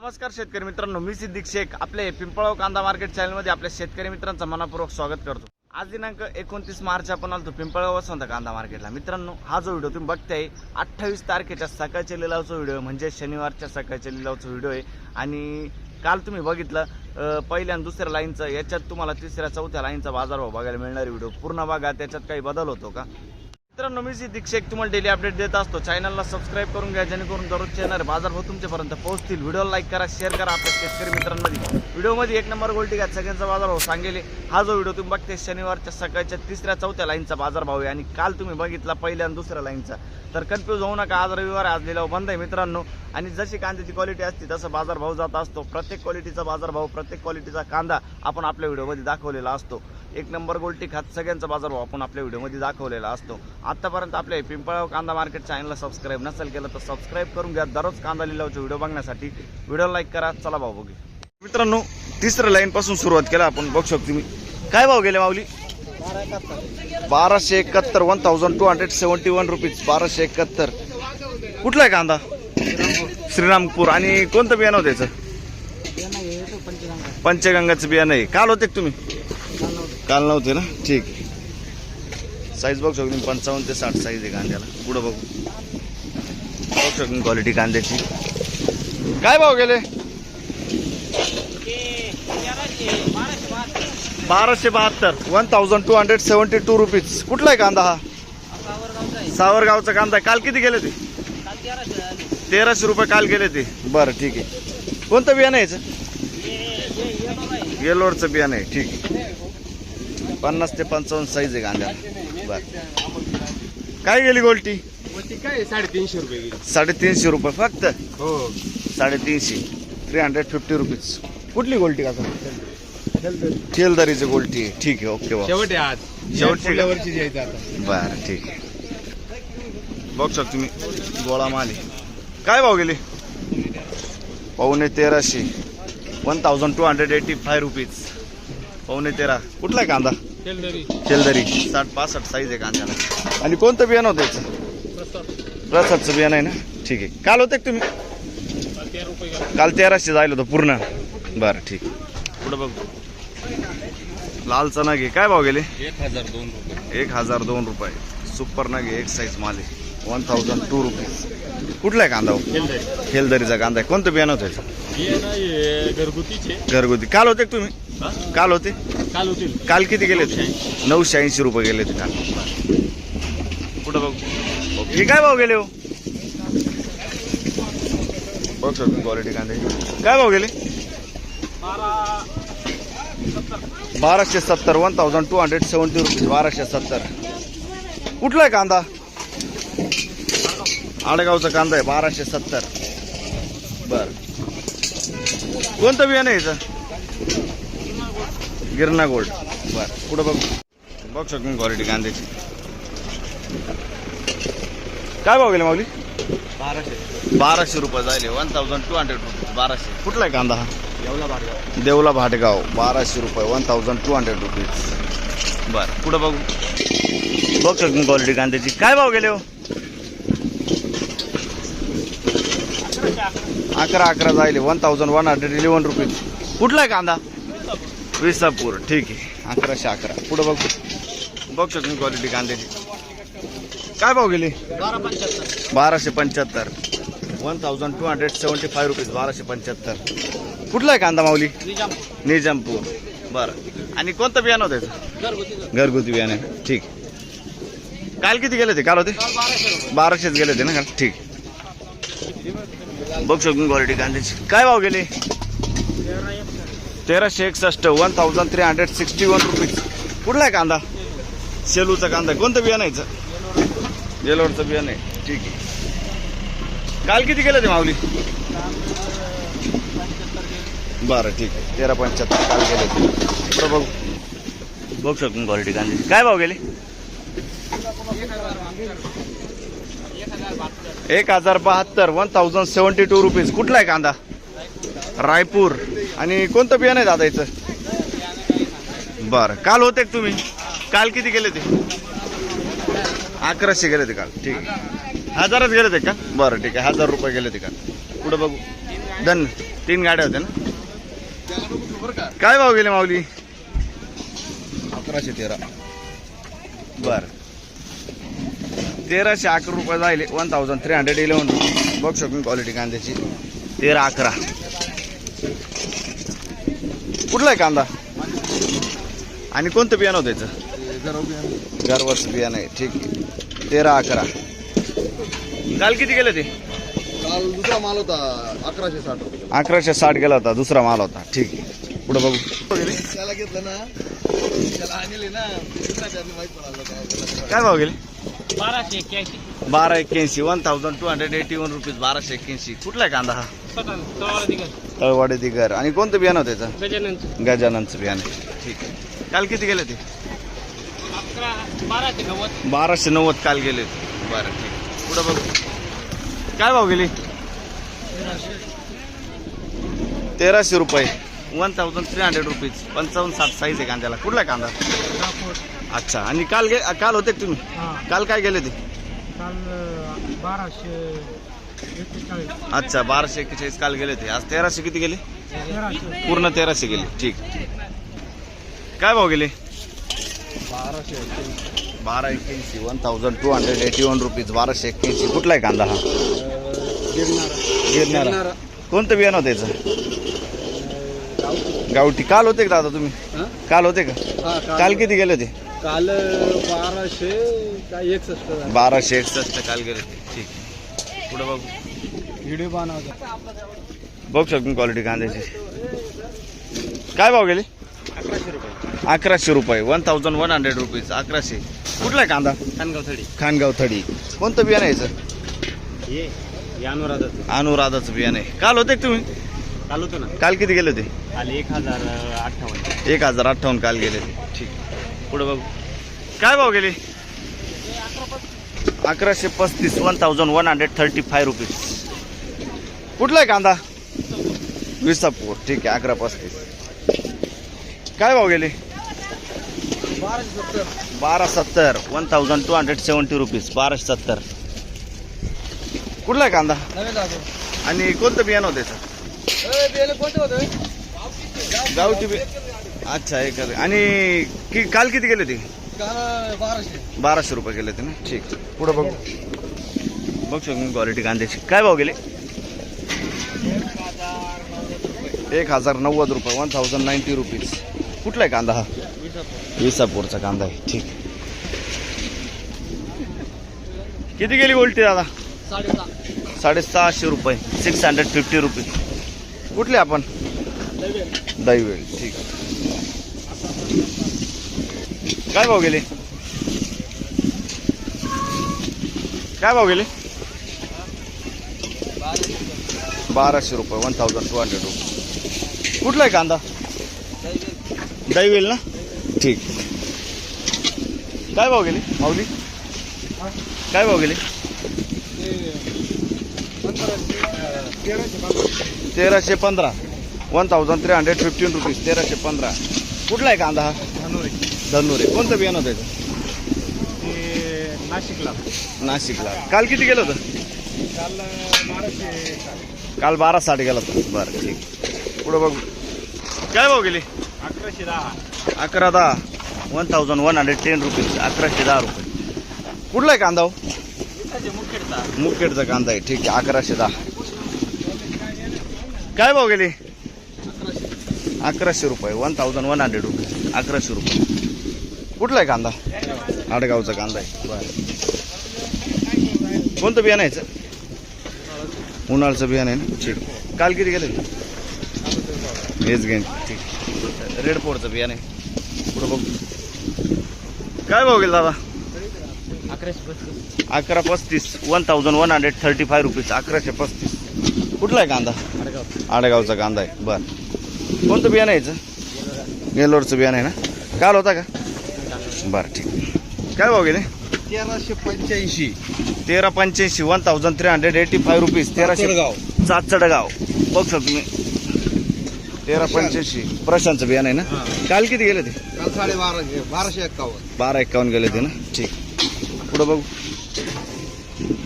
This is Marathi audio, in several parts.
नमस्कार शेतकरी मित्रांनो, मी सिद्दीक शेख आपले पिंपळगाव कांदा मार्केट चॅनलमध्ये आपल्या शेतकरी मित्रांचं मनपूर्वक स्वागत करतो। आज दिनांक 29 मार्च आपण आलो पिंपळगाव वसंत कांदा मार्केटला। मित्रांनो, हा जो व्हिडिओ तुम्ही बघताय 28 तारखेच्या सकाळच्या लिलावचा व्हिडिओ म्हणजे शनिवारच्या सकाळच्या लिलावचा व्हिडिओ आहे। आणि काल तुम्ही बघितलं पहिल्या आणि दुसऱ्या लाईनचा, याच्यात तुम्हाला तिसऱ्या चौथ्या लाईनचा बाजारभाव बघायला मिळणारी व्हिडिओ पूर्ण बघा, त्याच्यात काही बदल होतो का। मित्रांनो, मी सिद्दीक शेख तुम्हाला डेली अपडेट देत असतो। चॅनलला सबस्क्राईब करून घ्या जेणेकरून दररोज येणारे बाजारभाव तुमच्यापर्यंत पोहोचतील। व्हिडिओला लाईक करा, शेअर करा आपल्या शेतकरी मित्रांमध्ये। व्हिडिओमध्ये एक नंबर गोल्टी घ्या, सगळ्यांचा बाजारभाव सांगेल। हा जो व्हिडिओ तुम्ही बघते शनिवारच्या सकाळच्या तिसऱ्या चौथ्या लाईनचा बाजारभाव आहे आणि काल तुम्ही बघितला पहिल्या आणि दुसऱ्या लाईनचा। तर कन्फ्यूज होऊ नका, आज रविवार आज लिलाव बंद आहे मित्रांनो। आणि जशी कांद्याची क्वालिटी असते तसं बाजारभाव जात असतो। प्रत्येक क्वालिटीचा बाजारभाव, प्रत्येक क्वालिटीचा कांदा आपण आपल्या व्हिडिओमध्ये दाखवलेला असतो। एक नंबर गोल्टी खात सगळ्यांचा बाजारभाव आपण आपल्या व्हिडिओमध्ये दाखवलेला असतो। आतापर्यंत आपल्या पिंपळगाव कांदा मार्केट चॅनलला सबस्क्राईब नसेल केलं तर सबस्क्राईब करून घ्या दररोज कांदा लिलावचे व्हिडिओ बघण्यासाठी। व्हिडिओला लाईक करा, चला भाव बघू। मित्रांनो, तिसऱ्या लाईन पासून सुरुवात केला आपण, बघू शकतो तुम्ही। काय भाव गेले माऊली? 1271 1271 रुपीज 1271। कुठला आहे कांदा? श्रीरामपूर। आणि कोणतं बियाणं होतं त्याचं? पंचगंगाचं बियाणं आहे। काल होते तुम्ही? काल नव्हते ना, ठीक। साईज बघू शकतो 55 ते 60 साईज आहे कांद्याला। पुढे बघू शकतो क्वालिटी कांद्याची। काय भाव गेले? 1272 1272 रुपीज। कुठला आहे कांदा हा? सावरगावचा कांदा। काल किती गेले ते? 1300 रुपये काल गेले ते। बरं, ठीक आहे। कोणतं बियाणं आहे याचं? येलोरचं बियाणं आहे, ठीक आहे। 50 ते 55 साईज आहे कांद्याला। बरं, काय गेली गोल्टी? काय 350 रुपये गेली। 350 रुपये फक्त? हो, 350 350 रुपीज। कुठली गोल्टी का? खेलदारीची गोल्टी आहे, ठीक आहे, ओके भाऊ। शेवट आज शेवटच्या वर्षी द्यायचं आता। बरं, ठीक आहे। बघू शकतो तुम्ही गोळा माली। काय भाव गेले? 1350 1285 रुपीज 13.5। कुठला आहे कांदा? खेलदरी 60-65 साईज आहे कांद्याला। आणि कोणतं बियाणं होतं याचं? प्रसादचं बियाणं आहे ना, ठीक आहे। काल होते तुम्ही? काल 1300 जायला होतं पूर्ण। बरं, ठीक आहे। पुढं बघू लाल चना घे। काय भाव गेले? 1002 रुपये 1002 रुपये। सुपर ना घे, एक साईज माले 1002 रुपीज। कुठला आहे कांदा? खेलदरीचा कांदा आहे। कोणतं बियाणं होतं याचं? घरगुतीचे घरगुती। काल होते तुम्ही? काल होते? काल होतील। काल किती गेले ते? 980 रुपये गेले ते काल। कुठं बघू हे काय भाव गेले हो? बघ शकतो क्वालिटी कांदे। काय भाव गेले? 1270 1270 रुपीज 1270। कुठला आहे कांदा? आडगावचा कांदा आहे 1270। बर, कोणतं बियाणं आहे याचं? गिरणा गोल्ड। बर, पुढे बघ शकतो क्वालिटी कांद्याची। काय भाव गेले माऊली? 1200 रुपये जायले 1200 रुपीज 1200। कुठला आहे कांदा हा? देवला भाटगाव 1200 रुपये 1200 रुपीज। बरं, पुढे बघू शकतो क्वालिटी कांद्याची। काय भाव गेले हो? 11 जायले 1111 रुपीज। कुठला आहे कांदा? विसापूर, ठीक आहे। 1111। पुढे बघू शकतो क्वालिटी कांद्याची। काय भाव गेले? 1275 1275 रुपीज 1275। कुठला आहे कांदा माऊली? निजामपूर। बरं, आणि कोणतं बियाणं होतं याचं? घरगुती बियाणं, ठीक। काल किती गेले ते? काल होते 1200 गेले ते ना काल, ठीक। बघू शकतो क्वालिटी कांद्याची। काय भाव गेले? 1361 1361 रुपीज। कुठला आहे कांदा? शेलूचा कांदा। कोणतं बियाणं यायचं? येलोरचं बियाणं आहे, ठीक आहे। काल किती गेले ते माऊली? बरं, ठीक आहे। 1375 काल गेले ते। बघू शकतो क्वालिटी कांद्याची। काय भाव गेले? 1072 1072 रुपीज। कुठला आहे कांदा? रायपूर। आणि कोणतं बियाणं आहे दादा याचं? बरं, काल होते तुम्ही? काल किती गेले ते? 1100 गेले ते काल, ठीक आहे। 1000च गेले ते का? बरं, ठीक आहे। 1000 रुपये गेले ते काल। पुढे बघू। धन्यवाद। 3 गाड्या होत्या ना. काय भाव गेले माऊली? 1113. बर 1311 रुपये जायले. 1311 बघ शॉपिंग क्वालिटी कांद्याची. 1311. कुठला आहे कांदा आणि कोणतं बियाणं होतं त्याचं? गरवरचं बियाणं आहे. ठीक आहे. 1311. काल किती गेले ते? काल दुसरा माल होता 1160 रुपये. 1160 गेला होता. दुसरा माल होता. ठीक आहे. पुढे बघू. त्याला घेतलं ना, त्याला आणले ना, माहित पडालं काय भाव गेले? 1281. 1281. 1281 रुपीज. 1281. कुठला आहे कांदा हा? तळवाडी दिगर. आणि कोणतं बियाणं होतं त्याचं? गजाननचं बियाणं. ठीक आहे. काल किती गेले ते? 1290 काल गेले. बरं ठीक. पुढे बघू. काय भाव गेली? 1300 रुपये. 1300 रुपीज. 55-60 साईज आहे कांद्याला. कुठला आहे कांदा? अच्छा. आणि काल होते का तुम्ही? काल काय गेले ते? अच्छा 1241 काल गेले ते. आज 1300 किती गेले? पूर्ण 1300 गेले. ठीक. काय भाव गेले? 1281. 1281 रुपीज. 1281. कुठला आहे कांदा हा? गिरणारा. कोणतं बियाणं होतं त्याचं? गावठी. काल होते का दादा तुम्ही? काल होते का? काल किती गेले होते? काल 1261 1261 काल गेले ते. ठीक. पुढे बघू. व्हिडिओ बनवतो. बघ शॉपिंग क्वालिटी कांद्याची. काय भाव गेले? 1100 रुपये. 1100 रुपये. 1100 रुपीज. 1100. कुठला आहे कांदा? खानगाव थडी. कोणतं बियाणं आहे याचं? अनुराधाचं बियाणं आहे. काल होते का तुम्ही? काल होतो ना. काल किती गेले होते? 1058. 1058 काल गेले ते. ठीक. पुढे बघू. काय भाव गेले? 1135. 1135 रुपीज. कुठला आहे कांदा? विसापूर. ठीक आहे. 1135. काय भाव गेले? 1270. 1270 रुपीज. 1270. कुठला आहे कांदा आणि कोणतं बियाणं होतं त्याचं? गावठी अच्छा एक. आणि काल किती गेले ते? 1200 रुपये गेले ते ना. ठीक. पुढे बघू. बघ क्वालिटी कांद्याची. काय भाव गेले? 1090 रुपये. 1090 रुपीज. कुठला आहे कांदा हा? विसापूरचा कांदा आहे. ठीक. किती गेली गोल्टी दादा? 650 रुपये. 650 रुपीज. कुठले आपण? दैवेल. ठीक. काय भाव गेले? काय भाव गेले? 1200 रुपये. 1200 रुपये. कुठला आहे कांदा? दैवेल ना. ठीक. काय भाव गेले माऊली? काय भाव गेले? 1315. 1315 रुपीज. 1315. कुठला आहे कांदा हा? धनुरे. कोणतं बियाणं होतं त्याचं? नाशिकला. काल किती गेलं होतं? काल 1260 गेला होता. बरं ठीक. पुढे बघू. काय भाव गेले? 1110. 1110 रुपीज. 1110 रुपये. कुठला आहे कांदा? मुखेडचा कांदा आहे. ठीक आहे. 1110. काय भाव गेले? 1100 रुपये. 1100 रुपये. 1100 रुपये. कुठला आहे कांदा? आडगावचा कांदा आहे. बरं. कोणतं बियाणं आहे याचं? उन्हाळचं बियाणं आहे ना. ठीक. काल किती गेले? हेच घेईन. ठीक. रेडपोरचं बियाणं आहे. पुढं बघू. काय भाव गेला दादा? 1135. 1135 रुपीज. 1135. कुठला आहे कांदा? आडगावचा कांदा आहे. बरं. कोणतं बियाणं आहे याचं? गेलोरचं बियाणं आहे ना. काल होता का? बरं ठीक. काय भाव गेले? 1385. 1385. 1385 रुपीज. 1300. चाचडगाव. बघ सर तुम्ही. 1385. प्रशांतचं बियाणं आहे ना. काल किती गेले ते? काल 1251. 1251 गेले ते ना. ठीक. पुढं बघू.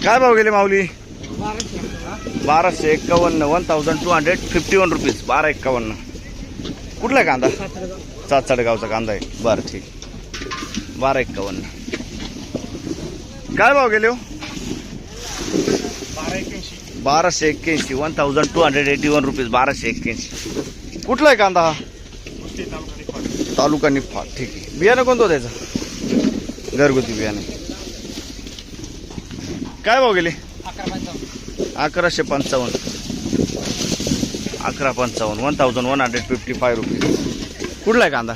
काय भाव गेले माऊली? 1251 1251 रुपीज 1251. कुठला आहे कांदा? चाचडगावचा कांदा आहे. बरं ठीक. 1251. काय भाव गेले हो? 1281 1281 रुपीज 1281. कुठला आहे कांदा हा? तालुका निफाड. ठीक आहे. बियाणं कोणतं त्याचं? घरगुती बियाणे. काय भाव गेले? 1155 1155 रुपीज. कुठला आहे कांदा?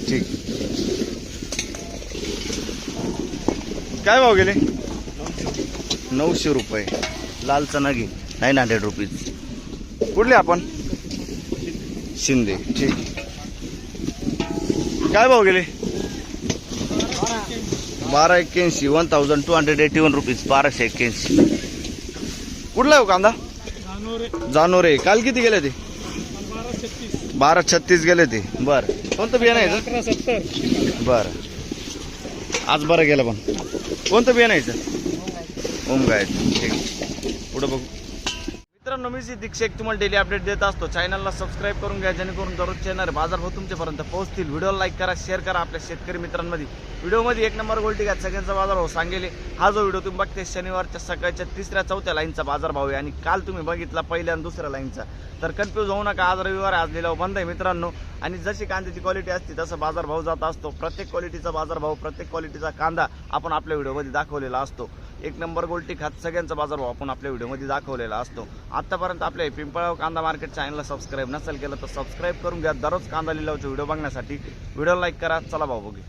ठीक. काय भाव गेले? 900 रुपये. लाल चना घे 900 रुपीज. कुठले आपण? शिंदे. ठीक. काय भाव गेले? 1281 1281 रुपीज 1281. कुठला आहे हो कांदा? जानोरे. काल किती गेले ते? 1236 गेले ते. बरं. कोणतं बियाणं आहे? बरं. आज बरं गेलं पण. कोणतं बियाणं आहे? ओमगाय. ठीक. पुढं बघू. मित्रांनो, मी सिद्दीक शेख तुम्हाला डेली अपडेट देत असतो. चॅनलला सबस्क्राईब करून घ्या, जेणेकरून दररोजचे येणारे बाजारभाव तुमच्यापर्यंत पोहोचतील. व्हिडिओला लाईक करा, शेअर करा आपल्या शेतकरी मित्रांमध्ये. व्हिडिओमध्ये 1 नंबर गोल्टी घ्या, सगळ्यांचा बाजारभाव सांगेल. हा जो व्हिडिओ तुम्ही बघते शनिवारच्या सकाळच्या 3-4 लाईनचा बाजारभाव आहे आणि काल तुम्ही बघितला पहिल्या आणि दुसऱ्या लाईनचा. तर कन्फ्यूज होऊ नका. आज रविवार, आज लिलाव बंद आहे मित्रांनो. आणि जशी कांद्याची क्वालिटी असते तसं बाजारभाव जात असतो. प्रत्येक क्वालिटीचा बाजारभाव, प्रत्येक क्वालिटीचा कांदा आपण आपल्या व्हिडिओमध्ये दाखवलेला असतो. 1 नंबर गोल्टी खात सगळ्यांचा बाजारभाव आपण आपल्या व्हिडिओमध्ये दाखवलेला असतो. आतापर्यंत आपल्या पिंपळगाव कांदा मार्केट चॅनलला सबस्क्राईब नसेल केलं तर सबस्क्राईब करून घ्या. दररोज कांदा लिलावचे व्हिडिओ बघण्यासाठी. व्हिडिओ लाईक करा. चला भाऊ बघू.